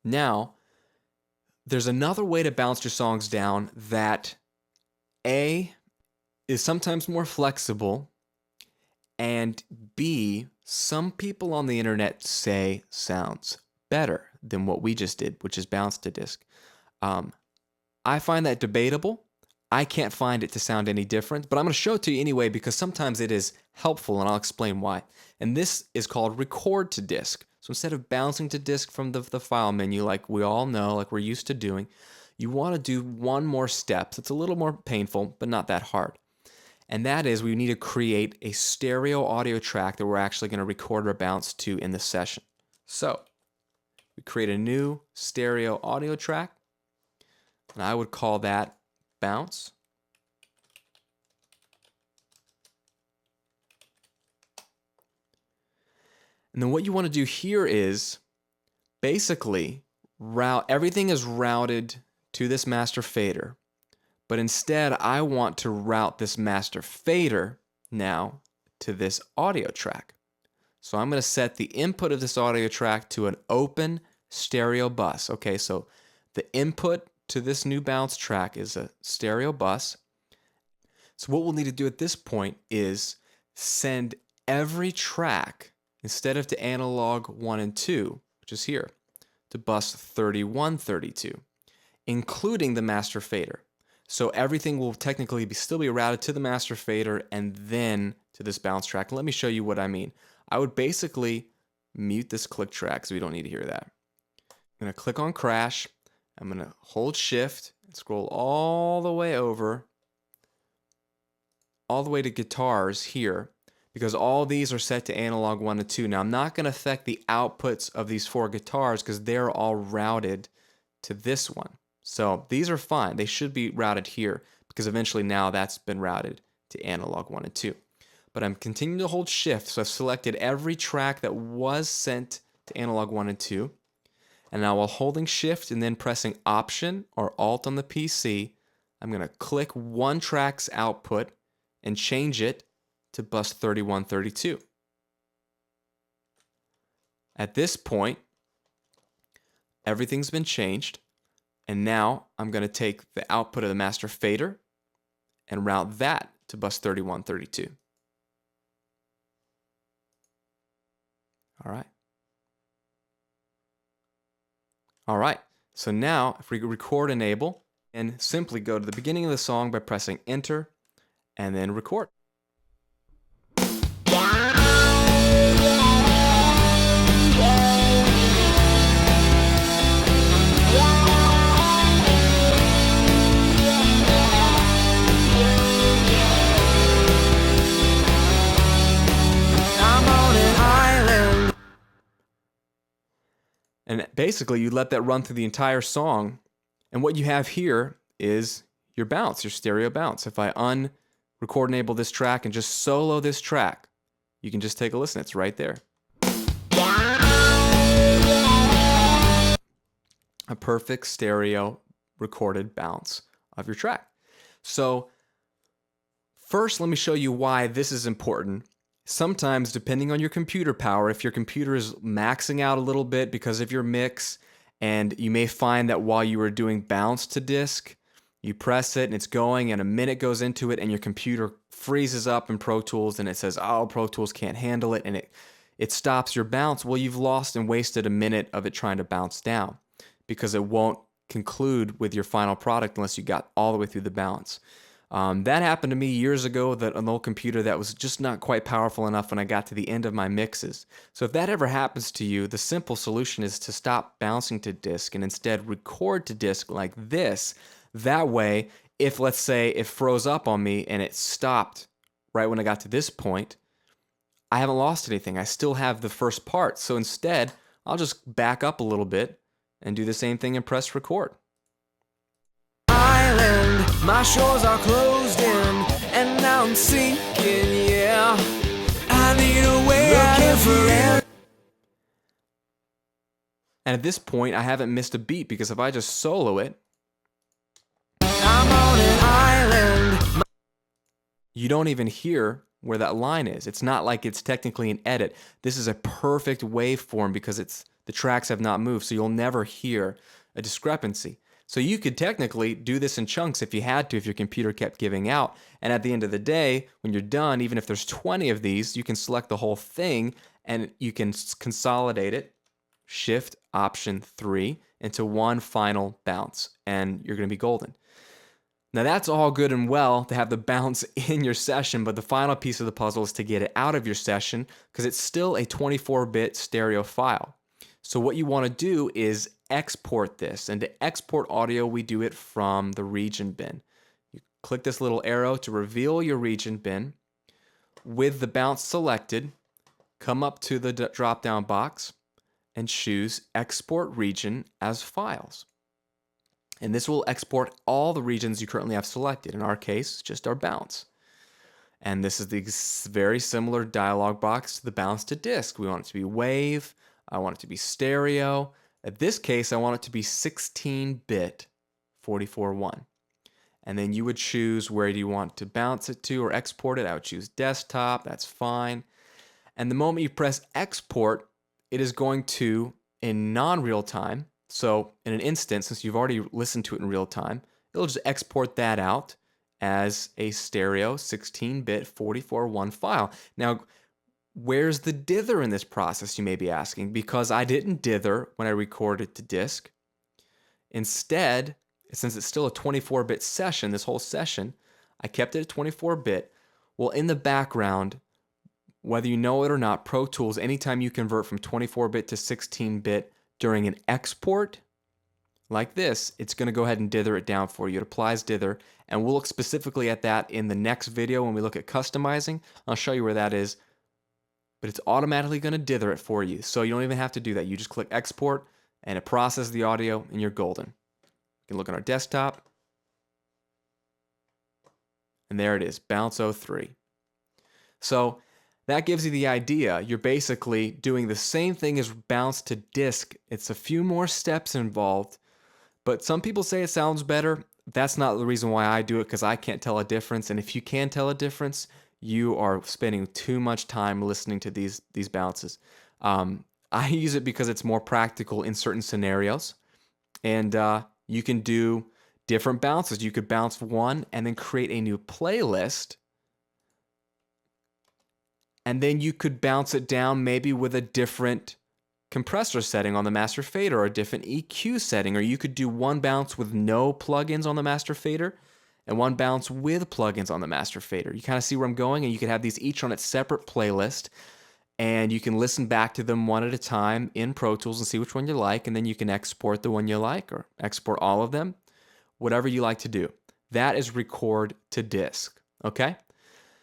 Now, there's another way to bounce your songs down that A, is sometimes more flexible, and B, some people on the internet say sounds better than what we just did, which is bounce to disk. I find that debatable. I can't find it to sound any different, but I'm going to show it to you anyway because sometimes it is helpful, and I'll explain why. And this is called record to disk. So instead of bouncing to disk from the file menu like we all know, like we're used to doing, you want to do one more step. It's a little more painful, but not that hard. And that is we need to create a stereo audio track that we're actually going to record or bounce to in the session. So we create a new stereo audio track, and I would call that bounce. And then what you want to do here is basically everything is routed to this master fader. But instead, I want to route this master fader now to this audio track. So I'm going to set the input of this audio track to an open stereo bus. Okay, so the input to this new bounce track is a stereo bus. So what we'll need to do at this point is send every track, instead of to analog 1 and 2, which is here, to bus 3132, including the master fader. So everything will technically still be routed to the master fader and then to this bounce track. Let me show you what I mean. I would basically mute this click track because we don't need to hear that. I'm going to click on crash. I'm going to hold shift and scroll all the way over, all the way to guitars here, because all these are set to analog 1 and 2. Now I'm not going to affect the outputs of these 4 guitars because they're all routed to this one. So these are fine. They should be routed here because eventually now that's been routed to analog 1 and 2. But I'm continuing to hold shift, so I've selected every track that was sent to analog 1 and 2. And now while holding shift and then pressing option or alt on the PC, I'm going to click one track's output and change it to bus 3132. At this point, everything's been changed. And now I'm going to take the output of the master fader and route that to bus 3132. All right. All right. So now if we record enable and simply go to the beginning of the song by pressing enter and then record. And basically, you let that run through the entire song. And what you have here is your bounce, your stereo bounce. If I unrecord enable this track and just solo this track, you can just take a listen. It's right there. A perfect stereo recorded bounce of your track. So first, let me show you why this is important. Sometimes, depending on your computer power, if your computer is maxing out a little bit because of your mix, and you may find that while you are doing bounce to disk, you press it and it's going and a minute goes into it and your computer freezes up in Pro Tools and it says, oh, Pro Tools can't handle it, and it stops your bounce. Well, you've lost and wasted a minute of it trying to bounce down because it won't conclude with your final product unless you got all the way through the bounce. That happened to me years ago, that an old computer that was just not quite powerful enough when I got to the end of my mixes. So if that ever happens to you, the simple solution is to stop bouncing to disk and instead record to disk like this. That way, if let's say it froze up on me and it stopped right when I got to this point, I haven't lost anything. I still have the first part. So instead, I'll just back up a little bit and do the same thing and press record. My shores are closed in, and now I'm sinking, yeah. I need a way out of here. And at this point, I haven't missed a beat because if I just solo it, I'm on an island. You don't even hear where that line is. It's not like it's technically an edit. This is a perfect waveform because the tracks have not moved, so you'll never hear a discrepancy. So you could technically do this in chunks if you had to, if your computer kept giving out. And at the end of the day, when you're done, even if there's 20 of these, you can select the whole thing and you can consolidate it, Shift Option 3, into one final bounce, and you're going to be golden. Now that's all good and well to have the bounce in your session, but the final piece of the puzzle is to get it out of your session because it's still a 24-bit stereo file. So what you want to do is export this, and to export audio, we do it from the region bin. You click this little arrow to reveal your region bin. With the bounce selected, come up to the drop-down box and choose Export Region as Files. And this will export all the regions you currently have selected. In our case, just our bounce. And this is the very similar dialog box to the bounce to disk. We want it to be wave. I want it to be stereo. In this case, I want it to be 16-bit 44.1. And then you would choose where do you want to bounce it to or export it. I would choose desktop. That's fine. And the moment you press export, it is going to, in non-real time, so in an instant, since you've already listened to it in real time, it'll just export that out as a stereo 16-bit 44.1 file. Now, where's the dither in this process, you may be asking? Because I didn't dither when I recorded to disk. Instead, since it's still a 24-bit session, this whole session, I kept it at 24-bit. Well, in the background, whether you know it or not, Pro Tools, anytime you convert from 24-bit to 16-bit during an export like this, it's going to go ahead and dither it down for you. It applies dither, and we'll look specifically at that in the next video when we look at customizing. I'll show you where that is, but it's automatically going to dither it for you. So you don't even have to do that. You just click export, and it processes the audio, and you're golden. You can look on our desktop, and there it is, Bounce 03. So that gives you the idea. You're basically doing the same thing as bounce to disk. It's a few more steps involved, but some people say it sounds better. That's not the reason why I do it, because I can't tell a difference. And if you can tell a difference, you are spending too much time listening to these bounces. I use it because it's more practical in certain scenarios, and you can do different bounces. You could bounce one and then create a new playlist. And then you could bounce it down maybe with a different compressor setting on the master fader or a different EQ setting. Or you could do one bounce with no plugins on the master fader and one bounce with plugins on the master fader. You kind of see where I'm going, and you could have these each on its separate playlist, and you can listen back to them one at a time in Pro Tools and see which one you like, and then you can export the one you like or export all of them, whatever you like to do. That is record to disk, okay?